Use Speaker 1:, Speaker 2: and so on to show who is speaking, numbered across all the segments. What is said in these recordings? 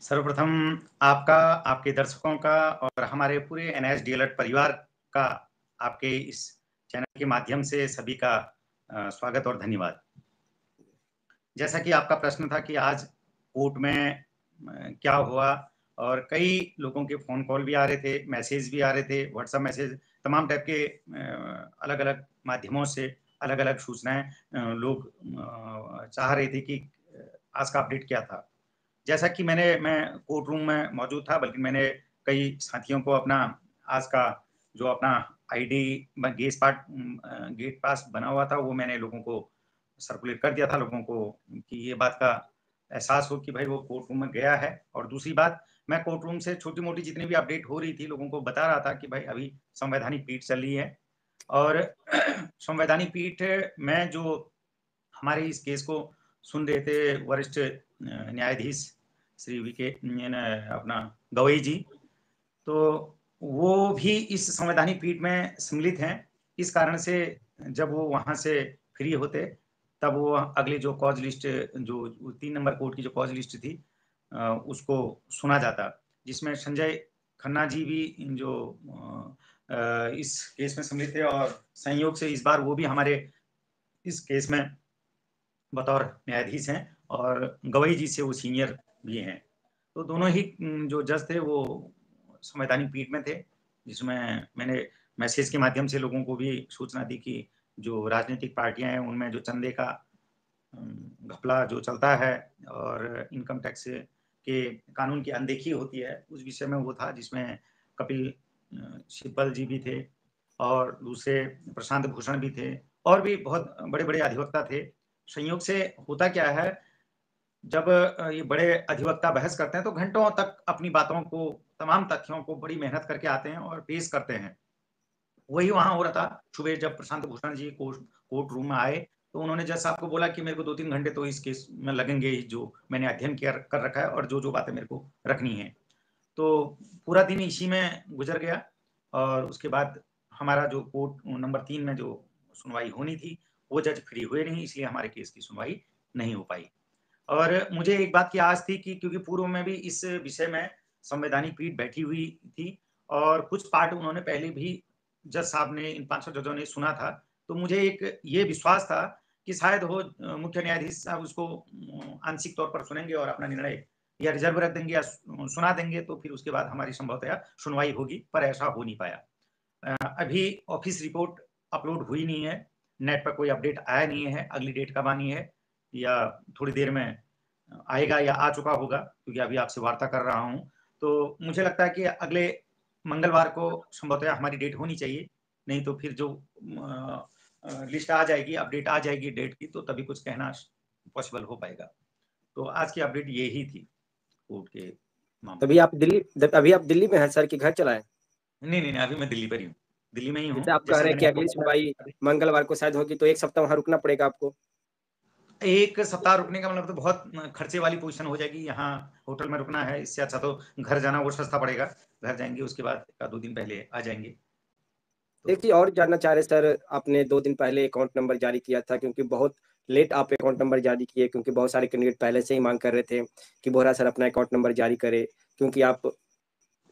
Speaker 1: सर्वप्रथम आपका, आपके दर्शकों का और हमारे पूरे एनआईएस डीएलएड परिवार का आपके इस चैनल के माध्यम से सभी का स्वागत और धन्यवाद। जैसा कि आपका प्रश्न था कि आज कोर्ट में क्या हुआ, और कई लोगों के फ़ोन कॉल भी आ रहे थे, मैसेज भी आ रहे थे, व्हाट्सएप मैसेज, तमाम टाइप के अलग-अलग माध्यमों से अलग-अलग सूचनाएँ लोग चाह रहे थे कि आज का अपडेट क्या था। जैसा कि मैं कोर्ट रूम में मौजूद था, बल्कि मैंने कई साथियों को अपना आज का जो अपना आईडी गेट पास बना हुआ था, वो मैंने लोगों को सर्कुलेट कर दिया था, लोगों को, कि ये बात का एहसास हो कि भाई वो कोर्ट रूम में गया है। और दूसरी बात, मैं कोर्ट रूम से छोटी-मोटी जितनी भी अपडेट हो रही थी, लोगों को बता रहा था कि भाई अभी संवैधानिक पीठ चल रही है, और संवैधानिक पीठ में जो हमारे इस केस को सुन रहे थे वरिष्ठ न्यायाधीश श्री वीके अपना गवई जी, तो वो भी इस संवैधानिक पीठ में सम्मिलित हैं। इस कारण से जब वो वहाँ से फ्री होते, तब वो अगले जो कॉज लिस्ट, जो 3 नंबर कोर्ट की जो कॉज लिस्ट थी, उसको सुना जाता, जिसमें संजय खन्ना जी भी जो इस केस में सम्मिलित थे, और संयोग से इस बार वो भी हमारे इस केस में बतौर न्यायाधीश हैं, और गवई जी से वो सीनियर भी हैं। तो दोनों ही जो जज थे वो संवैधानिक पीठ में थे, जिसमें मैंने मैसेज के माध्यम से लोगों को भी सूचना दी कि जो राजनीतिक पार्टियां हैं उनमें जो चंदे का घपला जो चलता है, और इनकम टैक्स के कानून की अनदेखी होती है, उस विषय में वो था, जिसमें कपिल सिब्बल जी भी थे, और दूसरे प्रशांत भूषण भी थे, और भी बहुत बड़े-बड़े अधिवक्ता थे। संयोग से होता क्या है, जब ये बड़े अधिवक्ता बहस करते हैं, तो घंटों तक अपनी बातों को, तमाम तथ्यों को बड़ी मेहनत करके आते हैं और पेश करते हैं। वही वहाँ हो रहा था। सुबह जब प्रशांत भूषण जी कोर्ट रूम में आए, तो उन्होंने जज साहब को बोला कि मेरे को 2-3 घंटे तो इस केस में लगेंगे ही, जो मैंने अध्ययन कर रखा है और जो-जो बातें मेरे को रखनी है। तो पूरा दिन इसी में गुज़र गया, और उसके बाद हमारा जो कोर्ट नंबर 3 में जो सुनवाई होनी थी, वो जज फ्री हुए नहीं, इसलिए हमारे केस की सुनवाई नहीं हो पाई। और मुझे एक बात की आस थी कि क्योंकि पूर्व में भी इस विषय में संवैधानिक पीठ बैठी हुई थी, और कुछ पार्ट उन्होंने पहले भी जज साहब ने, इन 500 जजों ने सुना था, तो मुझे एक ये विश्वास था कि शायद वो मुख्य न्यायाधीश साहब उसको आंशिक तौर पर सुनेंगे और अपना निर्णय या रिजर्व रख देंगे या सुना देंगे, तो फिर उसके बाद हमारी संभवतः सुनवाई होगी, पर ऐसा हो नहीं पाया। अभी ऑफिस रिपोर्ट अपलोड हुई नहीं है, नेट पर कोई अपडेट आया नहीं है, अगली डेट कब आनी है, या थोड़ी देर में आएगा या आ चुका होगा, क्योंकि अभी आपसे वार्ता कर रहा हूँ। तो मुझे लगता है कि अगले मंगलवार को संभवतः हमारी डेट होनी चाहिए, नहीं तो फिर जो लिस्ट आ जाएगी, अपडेट आ जाएगी डेट की, तो तभी कुछ कहना पॉसिबल हो पाएगा। तो आज की अपडेट यही थी कोर्ट के मामले में।
Speaker 2: अभी आप दिल्ली में हैं सर, कि घर चला है?
Speaker 1: नहीं, अभी मैं दिल्ली पर ही हूँ, दिल्ली में ही हूँ।
Speaker 2: जैसे आप कह रहे हैं कि अगली सुनवाई मंगलवार को शायद होगी, तो 1 सप्ताह वहाँ रुकना पड़ेगा आपको?
Speaker 1: 1 सप्ताह रुकने का मतलब तो बहुत खर्चे वाली पोज़ीशन हो जाएगी, यहाँ होटल में रुकना है, इससे अच्छा तो घर जाना वो सस्ता पड़ेगा। घर जाएँगे, उसके बाद 1-2 दिन पहले आ जाएँगे।
Speaker 2: एक चीज़ और जानना चाह रहे सर, आपने 2 दिन पहले अकाउंट नंबर जारी किया था, क्योंकि बहुत लेट आप अकाउंट नंबर जारी किए, क्योंकि बहुत सारे कैंडिडेट पहले से ही माँग कर रहे थे कि बोहरा सर अपना अकाउंट नंबर जारी करें, क्योंकि आप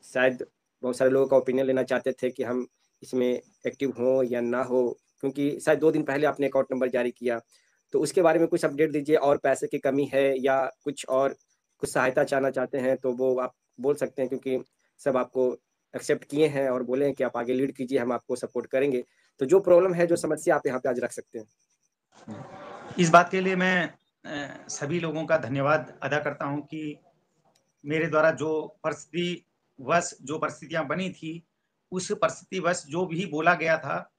Speaker 2: शायद बहुत सारे लोगों का ओपिनियन लेना चाहते थे कि हम इसमें एक्टिव हों या ना हो, क्योंकि शायद 2 दिन पहले आपने अकाउंट नंबर जारी किया। तो उसके बारे में कुछ अपडेट दीजिए, और पैसे की कमी है या कुछ और कुछ सहायता चाहना चाहते हैं, तो वो आप बोल सकते हैं, क्योंकि सब आपको एक्सेप्ट किए हैं और बोले हैं कि आप आगे लीड कीजिए, हम आपको सपोर्ट करेंगे। तो जो प्रॉब्लम है, जो समस्या, आप यहाँ पे आज रख सकते हैं।
Speaker 1: इस बात के लिए मैं सभी लोगों का धन्यवाद अदा करता हूँ कि मेरे द्वारा जो परिस्थितियाँ बनी थी, उस परिस्थितिवश जो भी बोला गया था,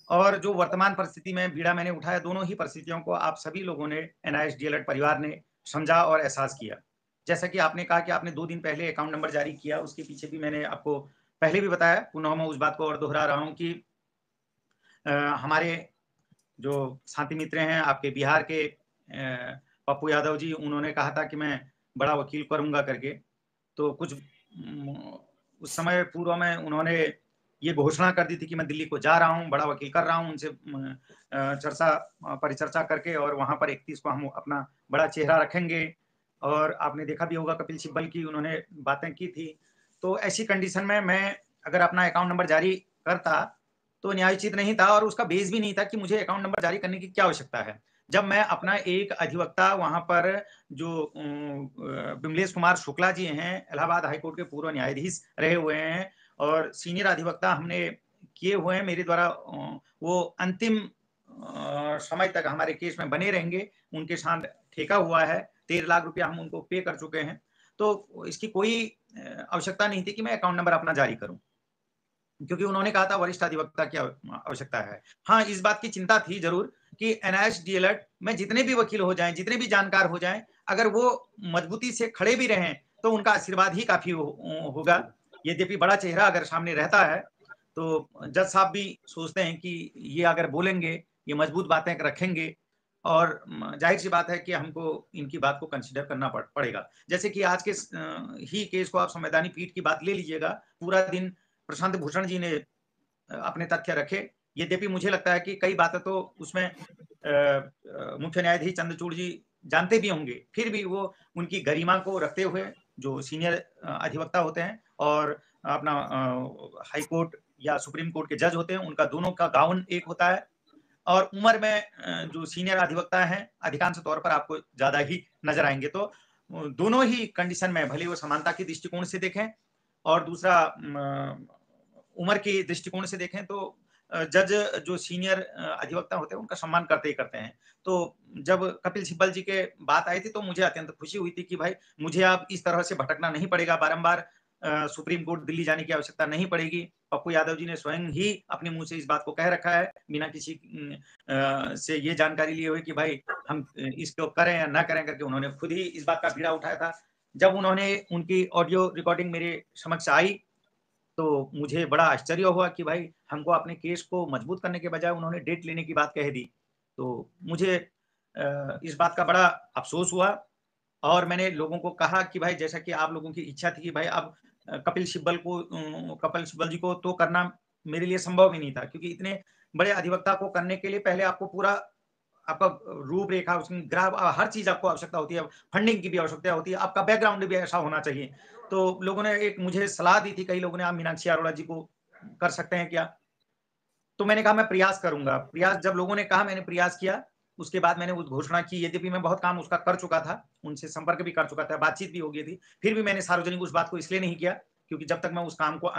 Speaker 1: और जो वर्तमान परिस्थिति में बीड़ा मैंने उठाया, दोनों ही परिस्थितियों को आप सभी लोगों ने, एनआईएस डीएलएड परिवार ने समझा और एहसास किया। जैसा कि आपने कहा कि आपने 2 दिन पहले अकाउंट नंबर जारी किया, उसके पीछे भी मैंने आपको पहले भी बताया, पुनः मैं उस बात को और दोहरा रहा हूँ कि हमारे जो साथी मित्र हैं आपके बिहार के, पप्पू यादव जी, उन्होंने कहा था कि मैं बड़ा वकील करूँगा करके। तो कुछ उस समय पूर्व में उन्होंने ये घोषणा कर दी थी कि मैं दिल्ली को जा रहा हूँ, बड़ा वकील कर रहा हूँ, उनसे परिचर्चा करके, और वहाँ पर 31 को हम अपना बड़ा चेहरा रखेंगे। और आपने देखा भी होगा कपिल सिब्बल की उन्होंने बातें की थी। तो ऐसी कंडीशन में मैं अगर अपना अकाउंट नंबर जारी करता तो न्यायोचित नहीं था और उसका बेस भी नहीं था कि मुझे अकाउंट नंबर जारी करने की क्या आवश्यकता है। जब मैं अपना एक अधिवक्ता वहाँ पर जो विमलेश कुमार शुक्ला जी हैं, इलाहाबाद हाई कोर्ट के पूर्व न्यायाधीश रहे हुए हैं और सीनियर अधिवक्ता हमने किए हुए हैं, मेरे द्वारा वो अंतिम समय तक हमारे केस में बने रहेंगे, उनके साथ ठेका हुआ है, 13 लाख रुपया हम उनको पे कर चुके हैं। तो इसकी कोई आवश्यकता नहीं थी कि मैं अकाउंट नंबर अपना जारी करूँ। क्योंकि उन्होंने कहा था वरिष्ठ अधिवक्ता की आवश्यकता है। हाँ, इस बात की चिंता थी ज़रूर कि एनआईएस डीएलएड में जितने भी वकील हो जाएँ, जितने भी जानकार हो जाएँ, अगर वो मजबूती से खड़े भी रहें, तो उनका आशीर्वाद ही काफ़ी होगा। यद्यपि बड़ा चेहरा अगर सामने रहता है, तो जज साहब भी सोचते हैं कि ये अगर बोलेंगे, ये मजबूत बातें रखेंगे और ज़ाहिर-सी बात है कि हमको इनकी बात को कंसिडर करना पड़ेगा। जैसे कि आज के ही केस को आप संवैधानिक पीठ की बात ले लीजिएगा, पूरा दिन प्रशांत भूषण जी ने अपने तथ्य रखे। यद्यपि मुझे लगता है कि कई बातें तो उसमें मुख्य न्यायाधीश चंद्रचूड़ जी जानते भी होंगे, फिर भी वो उनकी गरिमा को रखते हुए जो सीनियर अधिवक्ता होते हैं और अपना हाई कोर्ट या सुप्रीम कोर्ट के जज होते हैं, उनका दोनों का गाउन एक होता है और उम्र में जो सीनियर अधिवक्ता हैं, अधिकांश तौर पर आपको ज़्यादा ही नज़र आएँगे। तो दोनों ही कंडीशन में भले वो समानता के दृष्टिकोण से देखें और दूसरा उम्र के दृष्टिकोण से देखें तो जज जो सीनियर अधिवक्ता होते हैं उनका सम्मान करते ही करते हैं। तो जब कपिल सिब्बल जी के बात आई थी तो मुझे अत्यंत खुशी हुई थी कि भाई मुझे अब इस तरह से भटकना नहीं पड़ेगा बारंबार, सुप्रीम कोर्ट दिल्ली जाने की आवश्यकता नहीं पड़ेगी। पप्पू यादव जी ने स्वयं ही अपने मुँह से इस बात को कह रखा है, बिना किसी से ये जानकारी लिए हुए कि भाई हम इसको करें या ना करें करके उन्होंने खुद ही इस बात का बीड़ा उठाया था। जब उन्होंने उनकी ऑडियो रिकॉर्डिंग मेरे समक्ष आई तो मुझे बड़ा आश्चर्य हुआ कि भाई हमको अपने केस को मजबूत करने के बजाय उन्होंने डेट लेने की बात कह दी। तो मुझे इस बात का बड़ा अफ़सोस हुआ और मैंने लोगों को कहा कि भाई जैसा कि आप लोगों की इच्छा थी कि भाई अब कपिल सिब्बल जी को तो करना मेरे लिए संभव ही नहीं था क्योंकि इतने बड़े अधिवक्ता को करने के लिए पहले आपको पूरा आपका रूपरेखा उसमें ग्राफ हर चीज़ आपको आवश्यकता होती है, फंडिंग की भी आवश्यकता होती है, आपका बैकग्राउंड भी ऐसा होना चाहिए। तो लोगों ने एक मुझे सलाह दी थी कई लोगों ने आप मीनाक्षी अरोड़ा जी को कर सकते हैं क्या? तो मैंने कहा मैं प्रयास करूँगा। प्रयास जब लोगों ने कहा मैंने प्रयास किया, उसके बाद मैंने उस घोषणा की यद्यपि मैं बहुत काम उसका कर चुका था, उनसे संपर्क भी कर चुका था, बातचीत भी हो गई थी। फिर भी मैंने सार्वजनिक उस बात को इसलिए नहीं किया क्योंकि जब तक मैं उस काम को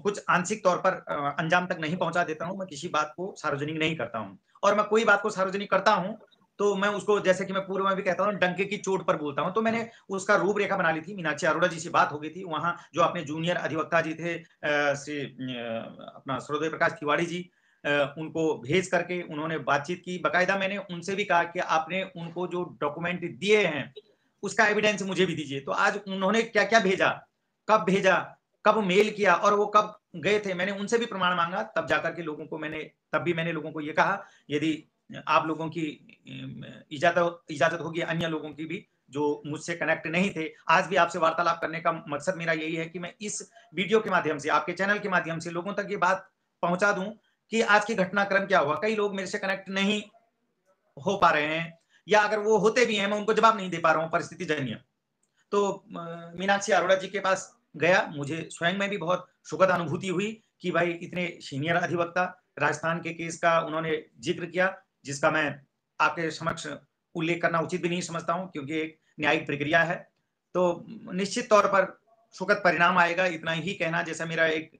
Speaker 1: कुछ आंशिक तौर पर अंजाम तक नहीं पहुँचा देता हूँ, मैं किसी बात को सार्वजनिक नहीं करता हूँ। और मैं कोई बात को सार्वजनिक करता हूँ, तो मैं उसको जैसे कि मैं पूर्व में भी कहता हूँ डंके की चोट पर बोलता हूँ। तो मैंने उसका रूपरेखा बना ली थी, मीनाक्षी अरोड़ा जी से बात हो गई थी। वहाँ जो अपने जूनियर अधिवक्ता जी थे अपना सूर्योदय प्रकाश तिवारी जी, उनको भेज करके उन्होंने बातचीत की। बाकायदा मैंने उनसे भी कहा कि आपने उनको जो डॉक्यूमेंट दिए हैं, उसका एविडेंस मुझे भी दीजिए। तो आज उन्होंने क्या-क्या भेजा, कब मेल किया और वो कब गए थे, मैंने उनसे भी प्रमाण माँगा। तब भी मैंने लोगों को ये कहा, यदि आप लोगों की इजाज़त होगी अन्य लोगों की भी, जो मुझसे कनेक्ट नहीं थे। आज भी आपसे वार्तालाप करने का मकसद मेरा यही है कि मैं इस वीडियो के माध्यम से, आपके चैनल के माध्यम से लोगों तक ये बात पहुँचा दूँ कि आज की घटनाक्रम क्या हुआ। कई लोग मेरे से कनेक्ट नहीं हो पा रहे हैं या अगर वो होते भी हैं, मैं उनको जवाब नहीं दे पा रहा हूँ परिस्थितिजन्य। तो मीनाक्षी अरोड़ा जी के पास गया, मुझे स्वयं में भी बहुत सुखद अनुभूति हुई कि भाई इतने सीनियर अधिवक्ता, राजस्थान के केस का उन्होंने ज़िक्र किया, जिसका मैं आपके समक्ष उल्लेख करना उचित भी नहीं समझता हूँ क्योंकि एक न्यायिक प्रक्रिया है। तो निश्चित तौर पर सुखद परिणाम आएगा, इतना ही कहना जैसा मेरा एक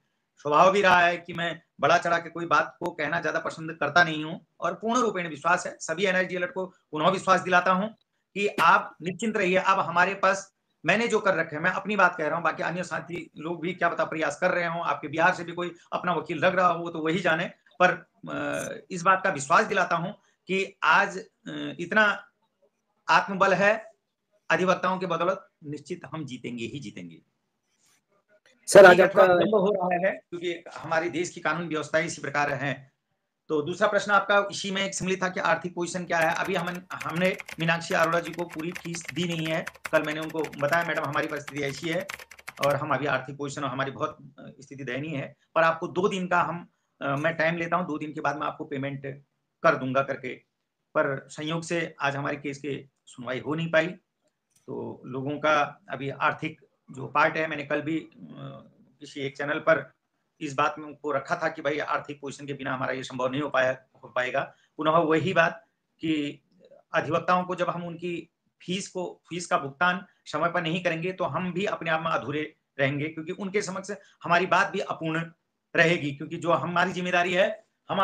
Speaker 1: स्वभाव भी रहा है कि मैं बढ़ा-चढ़ा के कोई बात को कहना ज़्यादा पसंद करता नहीं हूँ और पूर्ण रूपेण विश्वास है, सभी एनआईडीएलएड को पुनः विश्वास दिलाता हूँ कि आप निश्चिंत रहिए, अब हमारे पास मैंने जो कर रखा है, मैं अपनी बात कह रहा हूँ, बाकी अन्य साथी लोग भी क्या पता प्रयास कर रहे हों, आपके बिहार से भी कोई अपना वकील लग रहा हो, वो तो वही जाने। पर इस बात का विश्वास दिलाता हूँ कि आज इतना आत्मबल है अधिवक्ताओं के बदौलत, निश्चित हम जीतेंगे ही जीतेंगे।
Speaker 2: सर आज
Speaker 1: ठीक है,
Speaker 2: आपका
Speaker 1: थोड़ा विलंब हो रहा है क्योंकि हमारे देश की कानून व्यवस्था इसी प्रकार है। तो दूसरा प्रश्न आपका इसी में एक सम्मिलित था कि आर्थिक पोजीशन क्या है? अभी हमने मीनाक्षी अरोड़ा जी को पूरी फीस दी नहीं है। कल मैंने उनको बताया मैडम हमारी परिस्थिति ऐसी है और हम अभी आर्थिक पोजीशन हमारी बहुत स्थिति दयनीय है। पर आपको 2 दिन का मैं टाइम लेता हूँ, 2 दिन के बाद मैं आपको पेमेंट कर दूँगा करके। पर संयोग से आज हमारे केस की सुनवाई हो नहीं पाई। तो लोगों का अभी आर्थिक जो पार्ट है, मैंने कल भी किसी एक चैनल पर इस बात में को रखा था कि भाई आर्थिक पोजीशन के बिना हमारा ये संभव नहीं हो पाएगा। पुनः वही बात कि अधिवक्ताओं को जब हम उनकी फीस का भुगतान समय पर नहीं करेंगे तो हम भी अपने आप में अधूरे रहेंगे, क्योंकि उनके समक्ष हमारी बात भी अपूर्ण रहेगी। क्योंकि जो हमारी जिम्मेदारी है, हम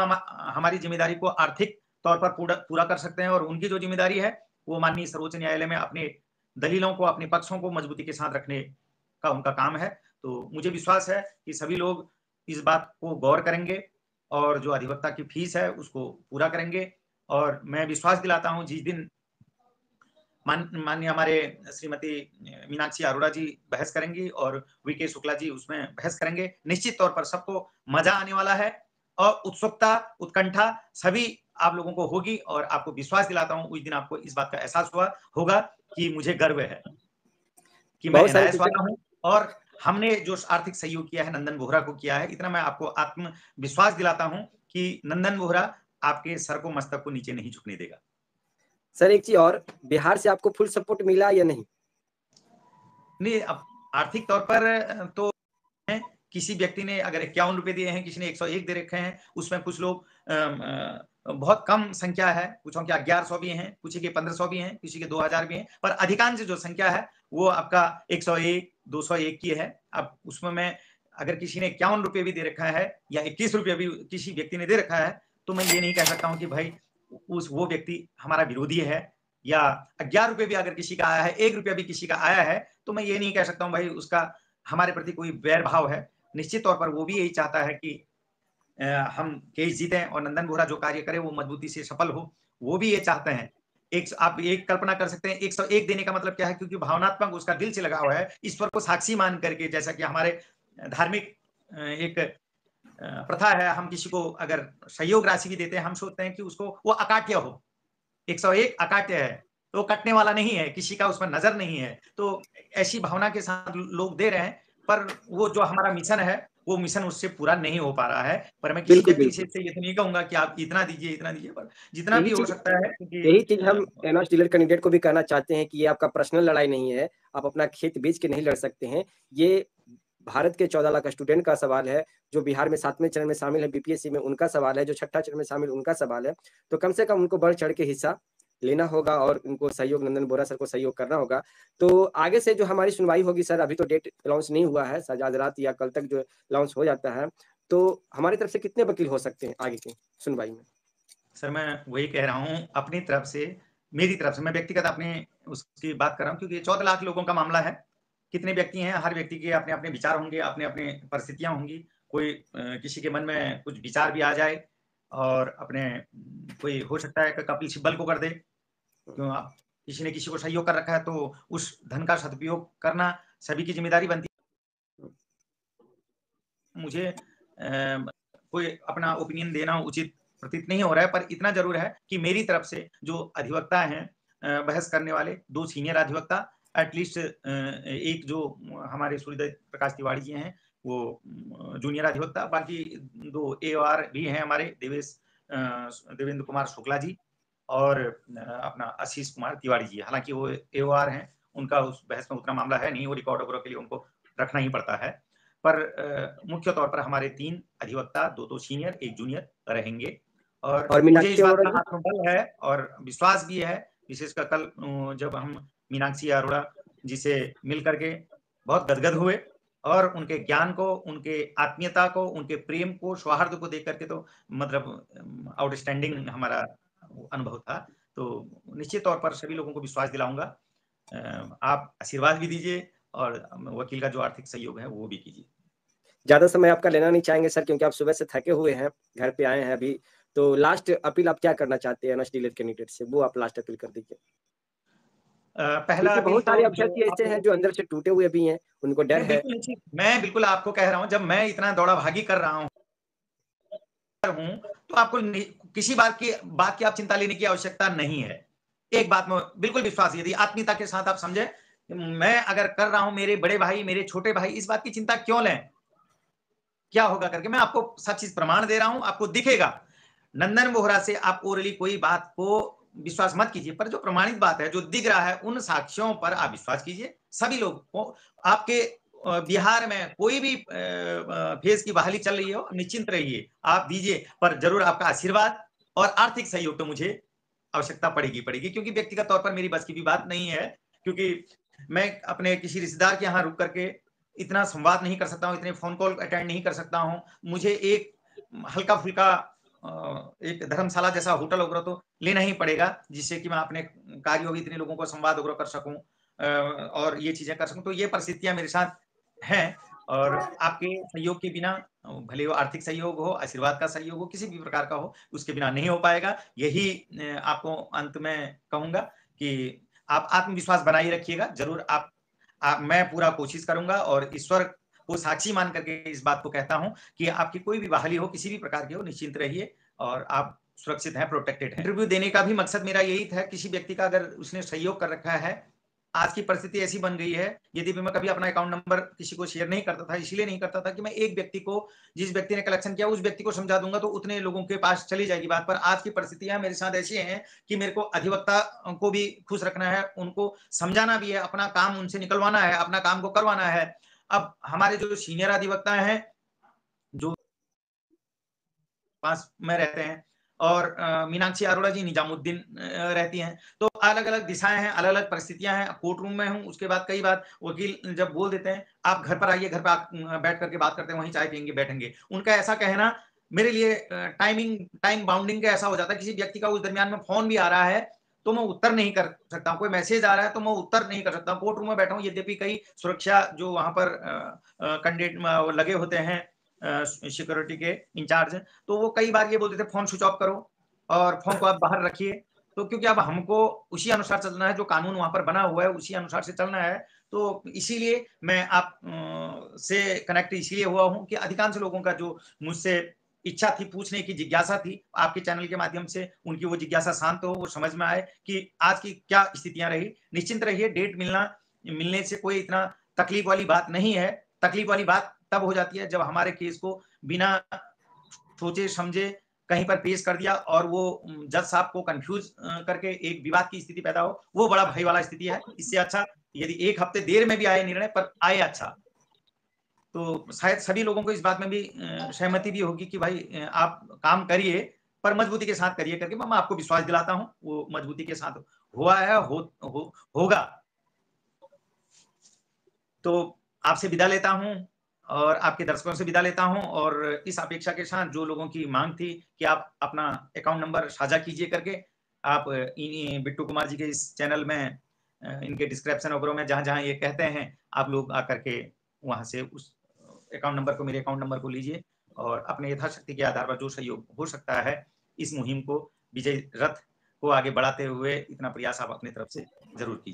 Speaker 1: हमारी जिम्मेदारी को आर्थिक तौर पर पूरा कर सकते हैं, और उनकी जो जिम्मेदारी है वो माननीय सर्वोच्च न्यायालय में अपने दलीलों को, अपने पक्षों को मजबूती के साथ रखने का उनका काम है। तो मुझे विश्वास है कि सभी लोग इस बात को गौर करेंगे और जो अधिवक्ता की फीस है उसको पूरा करेंगे। और मैं विश्वास दिलाता हूं जिस दिन माननीय हमारे श्रीमती मीनाक्षी अरोड़ा जी बहस करेंगी और वीके शुक्ला जी उसमें बहस करेंगे, निश्चित तौर पर सबको मजा आने वाला है और उत्सुकता, उत्कंठा सभी आप लोगों को होगी। और आपको विश्वास दिलाता हूं उस दिन आपको इस बात का एहसास होगा कि मुझे गर्व है कि मैं एनआईएस वाला हूं और हमने जो आर्थिक सहयोग किया है नंदन बोहरा को किया है। इतना मैं आपको आत्मविश्वास दिलाता हूं कि नंदन बोहरा आपके सर को, मस्तक को नीचे नहीं झुकने देगा।
Speaker 2: सर एक चीज और, बिहार से आपको फुल सपोर्ट मिला या नहीं?
Speaker 1: नहीं, अब आर्थिक तौर पर तो किसी व्यक्ति ने अगर 51 रुपए दिए हैं, किसी ने 101 दे रखे हैं, उसमें कुछ लोग बहुत कम संख्या है, कुछ के 1100 भी हैं, कुछ के 1500 भी हैं, किसी के 2000 भी हैं, पर अधिकांश जो संख्या है वो आपका 101, 201 की है। अब उसमें मैं अगर किसी ने 51 रुपए भी दे रखा है या 21 रुपए भी किसी व्यक्ति ने दे रखा है, तो मैं ये नहीं कह सकता हूं कि भाई वो व्यक्ति हमारा विरोधी है। या 11 रुपए भी अगर किसी का आया है, 1 रुपया भी किसी का आया है, तो मैं ये नहीं कह सकता हूं भाई उसका हमारे प्रति कोई वैर भाव है। निश्चित तौर पर वो भी यही चाहता है कि हम केस जीतें और नंदन बोहरा जो कार्य करे वो मजबूती से सफल हो, वो भी ये चाहते हैं। आप एक कल्पना कर सकते हैं 101 देने का मतलब क्या है, क्योंकि भावनात्मक उसका दिल से लगा हुआ है, ईश्वर को साक्षी मान करके। जैसा कि हमारे धार्मिक एक प्रथा है, हम किसी को अगर सहयोग राशि भी देते हैं, हम सोचते हैं कि उसको वो अकाट्य हो। 101 अकाट्य है, तो कटने वाला नहीं है, किसी का उसमें नजर नहीं है। तो ऐसी भावना के साथ लोग दे रहे हैं, पर वो जो हमारा मिशन है वो मिशन उससे पूरा नहीं हो पा रहा है। पर मैं किसी व्यक्ति से ये तो नहीं कहूंगा कि आप इतना दीजिए, पर जितना भी हो सकता है।
Speaker 2: यही चीज हम एनआईएस डीलर कैंडिडेट को भी कहना चाहते हैं कि ये आपका पर्सनल लड़ाई नहीं है, आप अपना खेत बेच के नहीं लड़ सकते हैं। ये भारत के 14 लाख स्टूडेंट का सवाल है, जो बिहार में 7वें चरण में शामिल है बीपीएससी में, उनका सवाल है, जो 6ठा चरण में शामिल उनका सवाल है। तो कम से कम उनको बढ़ चढ़ के हिस्सा लेना होगा और उनको सहयोग, नंदन बोहरा सर को सहयोग करना होगा। तो आगे से जो हमारी सुनवाई होगी सर, अभी तो डेट अनाउंस नहीं हुआ है, शायद आज रात या कल तक जो अनाउंस हो जाता है। तो हमारी तरफ से कितने वकील हो सकते हैं आगे की सुनवाई में?
Speaker 1: सर मैं वही कह रहा हूँ, अपनी तरफ से, मेरी तरफ से, मैं व्यक्तिगत अपने उसकी बात कर रहा हूँ, क्योंकि 14 लाख लोगों का मामला है। कितने व्यक्ति हैं, हर व्यक्ति के अपने अपने विचार होंगे, अपने अपने परिस्थितियां होंगी। कोई किसी के मन में कुछ विचार भी आ जाए और अपने कोई हो सकता है कि कपिल सिब्बल को कर दे, क्यों किसी ने किसी को सहयोग कर रखा है, तो उस धन का सदुपयोग करना सभी की जिम्मेदारी बनती है। मुझे कोई अपना ओपिनियन देना उचित प्रतीत नहीं हो रहा है, पर इतना जरूर है कि मेरी तरफ से जो अधिवक्ता हैं, बहस करने वाले 2 सीनियर अधिवक्ता, एटलीस्ट एक जो हमारे सूर्यदत्त प्रकाश तिवारी जी हैं वो जूनियर अधिवक्ता, बाकी 2 एओआर भी हैं हमारे, देवेंद्र कुमार शुक्ला जी और अपना आशीष कुमार तिवारी जी। हालांकि वो एओआर हैं, उनका उस बहस में उतना मामला है नहीं, वो रिकॉर्ड वगैरह के लिए उनको रखना ही पड़ता है। पर मुख्य तौर पर हमारे 3 अधिवक्ता, 2 सीनियर, 1 जूनियर रहेंगे। और मुझे इस बात का आत्मबल है और विश्वास भी है, विशेषकर कल जब हम मीनाक्षी अरोड़ा जी से मिल करके बहुत गदगद हुए और उनके ज्ञान को, उनके आत्मीयता को, उनके प्रेम को, सौहार्द को देख करके तो मतलब आउटस्टैंडिंग हमारा अनुभव था। तो निश्चित तौर पर सभी लोगों को विश्वास दिलाऊंगा। आप आशीर्वाद भी दीजिए और वकील का जो आर्थिक सहयोग है वो भी कीजिए।
Speaker 2: ज्यादा समय आपका लेना नहीं चाहेंगे सर, क्योंकि आप सुबह से थके हुए हैं, घर पे आए हैं अभी। तो लास्ट अपील आप क्या करना चाहते हैं एनआईएस डीलर कैंडिडेट से, वो आप लास्ट अपील कर दीजिए।
Speaker 1: पहला
Speaker 2: बहुत सारे अभ्यर्थी ऐसे हैं जो अंदर से टूटे हुए भी हैं, उनको डर है।
Speaker 1: मैं बिल्कुल आपको कह रहा हूं, जब मैं इतना दौड़ा भागी कर रहा हूं तो आपको किसी बात की आप चिंता लेने की आवश्यकता नहीं है। एक बात में बिल्कुल विश्वास, यदि आत्मीयता के साथ आप समझे, मैं अगर कर रहा हूं, मेरे बड़े भाई, मेरे छोटे भाई इस बात की चिंता क्यों लें, क्या होगा करके। मैं आपको सब चीज प्रमाण दे रहा हूं, आपको दिखेगा। नंदन बोहरा से आप ओरली कोई बात को विश्वास मत कीजिए, पर जो प्रमाणित बात है, जो दिख रहा है, उन साक्ष्यों पर आप विश्वास कीजिए। सभी लोग को आपके बिहार में कोई भी फेज़ की बहाली चल रही हो, निश्चिंत रहिए, आप दीजिए, पर ज़रूर आपका आशीर्वाद और आर्थिक सहयोग तो मुझे आवश्यकता पड़ेगी, क्योंकि व्यक्तिगत तौर पर मेरी बस की भी बात नहीं है, क्योंकि मैं अपने किसी रिश्तेदार के यहाँ रुक करके इतना संवाद नहीं कर सकता हूँ, इतने फ़ोन कॉल अटेंड नहीं कर सकता हूँ। मुझे एक हल्का-फुल्का एक धर्मशाला जैसा होटल वगैरह तो लेना ही पड़ेगा, जिससे कि मैं अपने कार्यों में इतने लोगों को संवाद वगैरह कर सकूँ और ये चीज़ें कर सकूँ। तो ये परिस्थितियाँ मेरे साथ हैं और आपके सहयोग के बिना भले वो आर्थिक सहयोग हो, आशीर्वाद का सहयोग हो, किसी भी प्रकार का हो, उसके बिना नहीं हो पाएगा। यही आपको अंत में कहूँगा कि आप आत्मविश्वास बनाए रखिएगा। ज़रूर आप मैं पूरा कोशिश करूँगा और ईश्वर को साक्षी मान करके इस बात को कहता हूँ कि आपकी कोई भी बहाली हो, किसी भी प्रकार की हो, निश्चिंत रहिए और आप सुरक्षित हैं, प्रोटेक्टेड हैं। इंटरव्यू देने का भी मकसद मेरा यही था, किसी व्यक्ति का अगर उसने सहयोग कर रखा है, आज की परिस्थिति ऐसी बन गई है, यदि भी मैं कभी अपना अकाउंट नंबर किसी को शेयर नहीं करता था, इसलिए नहीं करता था कि मैं एक व्यक्ति को, जिस व्यक्ति ने कलेक्शन किया, उस व्यक्ति को समझा दूँगा तो उतने लोगों के पास चली जाएगी बात। पर आज की परिस्थितियाँ मेरे साथ ऐसी हैं कि मेरे को अधिवक्ता को भी खुश रखना है, उनको समझाना भी है, अपना काम उनसे निकलवाना है, अपना काम को करवाना है। अब हमारे जो सीनियर अधिवक्ता हैं, जो पास में रहते हैं और मीनाक्षी अरोड़ा जी निजामुद्दीन रहती हैं। तो अलग-अलग दिशाएँ हैं, अलग-अलग परिस्थितियाँ हैं। कोर्ट रूम में हूँ, उसके बाद कई बार वकील जब बोल देते हैं, "आप घर पर आइए, घर पे आप बैठ कर के बात करते हैं, वहीं चाय पिएँगे, बैठेंगे।" उनका ऐसा कहना मेरे लिए टाइम बाउंडिंग का ऐसा हो जाता है, किसी व्यक्ति का उस दरमियान में फ़ोन भी आ रहा है, तो मैं उत्तर नहीं कर सकता हूँ। कोई मैसेज आ रहा है, तो मैं उत्तर नहीं कर सकता हूँ। कोर्ट रूम में बैठा हूँ, यद्यपि कई सुरक्षा जो वहाँ पर कैंडिडेट वो लगे होते हैं सिक्योरिटी के इंचार्ज, तो वो कई बार ये बोलते थे फ़ोन स्विच ऑफ करो और फ़ोन को आप बाहर रखिए। तो क्योंकि अब हमको उसी अनुसार चलना है, जो कानून वहाँ पर बना हुआ है, उसी अनुसार से चलना है। तो इसीलिए मैं आप से कनेक्ट इसलिए हुआ हूँ कि अधिकांश लोगों का जो मुझसे इच्छा थी, पूछने की जिज्ञासा थी, आपके चैनल के माध्यम से उनकी वो जिज्ञासा शांत हो, वो समझ में आए कि आज की क्या स्थितियाँ रही। निश्चिंत रहिए, डेट मिलने से कोई इतना तकलीफ वाली बात नहीं है। तकलीफ वाली बात तब हो जाती है जब हमारे केस को बिना सोचे समझे कहीं पर पेश कर दिया और वो जज साहब को कंफ्यूज करके एक विवाद की स्थिति पैदा हो, वो बड़ा भय वाला स्थिति है। इससे अच्छा यदि 1 हफ्ते देर में भी आए निर्णय पर आए अच्छा। तो शायद सभी लोगों को इस बात में भी सहमति भी होगी कि भाई आप काम करिए, पर मजबूती के साथ करिए करके मैं आपको विश्वास दिलाता हूँ, वो मजबूती के साथ हुआ है, होगा। तो आपसे विदा लेता हूँ और आपके दर्शकों से विदा लेता हूँ और इस अपेक्षा के साथ जो लोगों की माँग थी कि आप अपना अकाउंट नंबर साझा कीजिए करके, आप इन्हीं बिट्टू कुमार जी के इस चैनल में इनके डिस्क्रिप्शन वगैरह में जहाँ-जहाँ ये कहते हैं, आप लोग आकर के वहाँ से उस अकाउंट नंबर को, मेरे अकाउंट नंबर को लीजिए और अपने यथाशक्ति के आधार पर जो सहयोग हो सकता है, इस मुहिम को विजयी रथ को आगे बढ़ाते हुए इतना प्रयास आप अपनी तरफ से ज़रूर कीजिए।